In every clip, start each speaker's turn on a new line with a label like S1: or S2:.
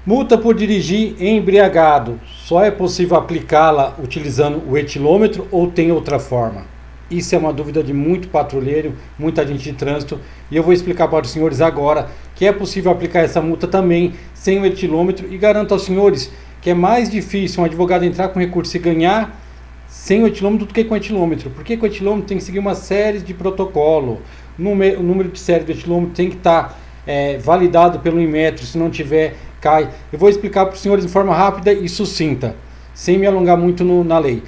S1: Multa por dirigir embriagado. Só é possível aplicá-la utilizando o etilômetro ou tem outra forma? Isso é uma dúvida de muito patrulheiro, muita agente de trânsito, e eu vou explicar para os senhores agora que é possível aplicar essa multa também sem o etilômetro, e garanto aos senhores que é mais difícil um advogado entrar com recurso e ganhar sem o etilômetro do que com o etilômetro, porque com o etilômetro tem que seguir uma série de protocolo, o número de série do etilômetro tem que estar validado pelo Inmetro, se não tiver, cai. Eu vou explicar para os senhores de forma rápida e sucinta, sem me alongar muito na lei.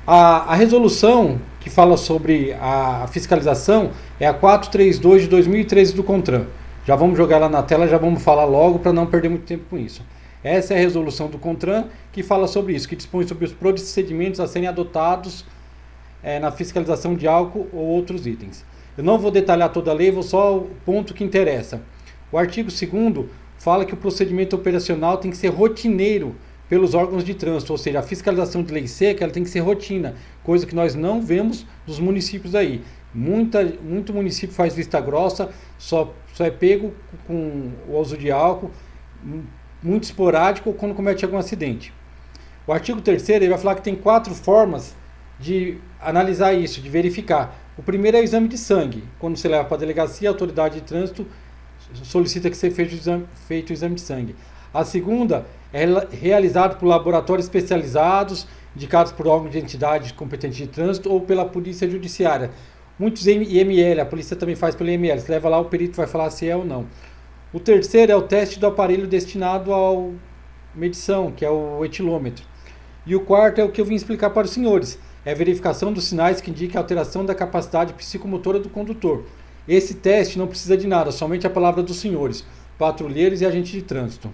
S1: A resolução que fala sobre a fiscalização é a 432 de 2013 do CONTRAN. Já vamos jogar lá na tela, já vamos falar logo para não perder muito tempo com isso. Essa é a resolução do CONTRAN que fala sobre isso, que dispõe sobre os procedimentos a serem adotados na fiscalização de álcool ou outros itens. Eu não vou detalhar toda a lei, vou só o ponto que interessa. O artigo 2º fala que o procedimento operacional tem que ser rotineiro pelos órgãos de trânsito, ou seja, a fiscalização de lei seca ela tem que ser rotina, coisa que nós não vemos nos municípios aí. Muito município faz vista grossa, só é pego com o uso de álcool, muito esporádico quando comete algum acidente. O artigo 3º ele vai falar que tem 4 formas de analisar isso, de verificar. O primeiro é o exame de sangue. Quando você leva para a delegacia, a autoridade de trânsito solicita que seja feito o exame de sangue. A segunda é realizado por laboratórios especializados, indicados por órgãos de entidade competente de trânsito ou pela polícia judiciária. Muitos IML, a polícia também faz pelo IML. Você leva lá, o perito vai falar se é ou não. O terceiro é o teste do aparelho destinado à medição, que é o etilômetro. E o quarto é o que eu vim explicar para os senhores. É a verificação dos sinais que indicam a alteração da capacidade psicomotora do condutor. Esse teste não precisa de nada, somente a palavra dos senhores, patrulheiros e agentes de trânsito.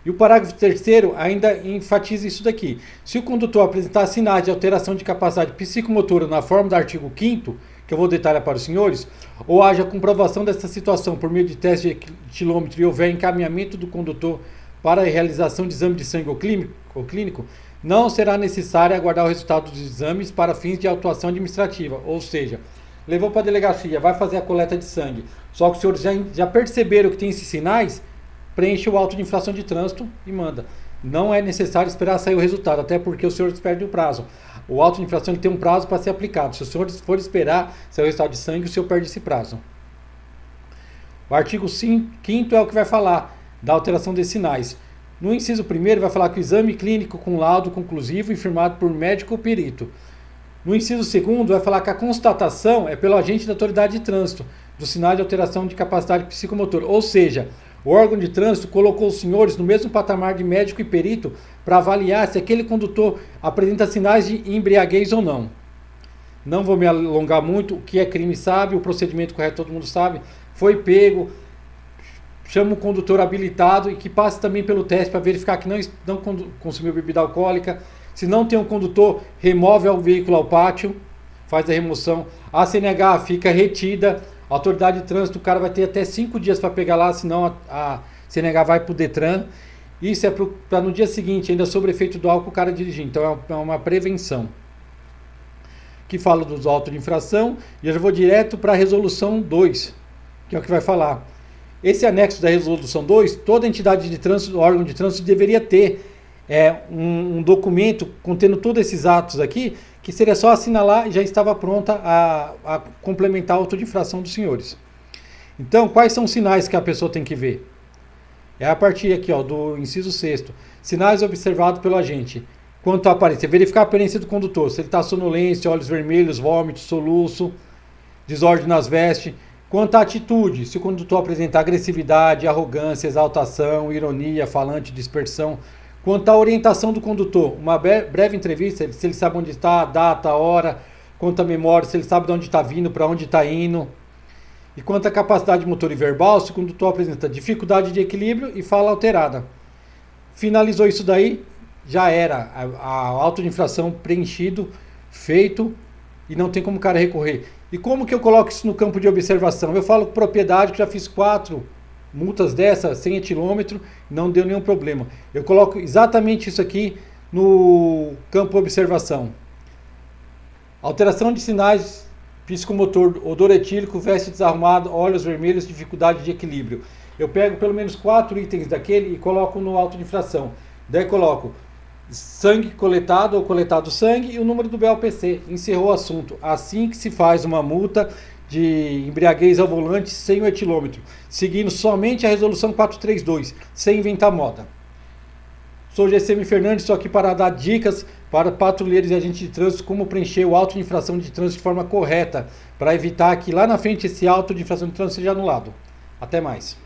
S1: E o parágrafo 3º ainda enfatiza isso daqui. Se o condutor apresentar sinais de alteração de capacidade psicomotora na forma do artigo 5º, que eu vou detalhar para os senhores, ou haja comprovação dessa situação por meio de teste de etilômetro e houver encaminhamento do condutor para a realização de exame de sangue ou clínico, não será necessário aguardar o resultado dos exames para fins de autuação administrativa. Ou seja, levou para a delegacia, vai fazer a coleta de sangue, só que os senhores já perceberam que tem esses sinais, preenche o auto de infração de trânsito e manda. Não é necessário esperar sair o resultado, até porque os senhores perdem o prazo. O auto de infração ele tem um prazo para ser aplicado. Se os senhores for esperar sair o resultado de sangue, o senhor perde esse prazo. O artigo 5º é o que vai falar da alteração desses sinais. No inciso 1º vai falar que o exame clínico com laudo conclusivo e firmado por médico ou perito. No inciso 2º vai falar que a constatação é pelo agente da autoridade de trânsito do sinal de alteração de capacidade psicomotora. Ou seja, o órgão de trânsito colocou os senhores no mesmo patamar de médico e perito para avaliar se aquele condutor apresenta sinais de embriaguez ou não. Não vou me alongar muito, o que é crime sabe, o procedimento correto todo mundo sabe. Foi pego, chama o condutor habilitado e que passe também pelo teste para verificar que não consumiu bebida alcoólica. Se não tem um condutor, remove o veículo ao pátio, faz a remoção. A CNH fica retida. A autoridade de trânsito, o cara vai ter até 5 dias para pegar lá, senão a CNH vai para o Detran. Isso é para no dia seguinte, ainda sobre efeito do álcool, o cara dirigir. Então é uma prevenção. Que fala dos autos de infração. E eu já vou direto para a resolução 2, que é o que vai falar. Esse anexo da resolução 2, toda entidade de trânsito, órgão de trânsito, deveria ter um documento contendo todos esses atos aqui, que seria só assinalar e já estava pronta a complementar a auto de infração dos senhores. Então, quais são os sinais que a pessoa tem que ver? É a partir aqui, do inciso 6º. Sinais observados pelo agente. Quanto à aparência, verificar a aparência do condutor. Se ele está sonolência, olhos vermelhos, vômito, soluço, desordem nas vestes. Quanto à atitude, se o condutor apresentar agressividade, arrogância, exaltação, ironia, falante, dispersão. Quanto à orientação do condutor, uma breve entrevista, se ele sabe onde está, a data, a hora, quanto à memória, se ele sabe de onde está vindo, para onde está indo. E quanto à capacidade motor e verbal, se o condutor apresenta dificuldade de equilíbrio e fala alterada. Finalizou isso daí, já era. A auto de infração preenchido, feito, e não tem como o cara recorrer. E como que eu coloco isso no campo de observação? Eu falo com propriedade que já fiz 4 multas dessa, sem etilômetro, não deu nenhum problema. Eu coloco exatamente isso aqui no campo observação. Alteração de sinais psicomotor, odor etílico, veste desarrumada, olhos vermelhos, dificuldade de equilíbrio. eu pego pelo menos 4 itens daquele e coloco no auto de infração. Daí coloco sangue coletado ou coletado sangue e o número do BOPC. Encerrou o assunto. Assim que se faz uma multa de embriaguez ao volante sem o etilômetro, seguindo somente a resolução 432, sem inventar moda. Sou GCM Fernandes, estou aqui para dar dicas para patrulheiros e agentes de trânsito como preencher o auto de infração de trânsito de forma correta, para evitar que lá na frente esse auto de infração de trânsito seja anulado. Até mais.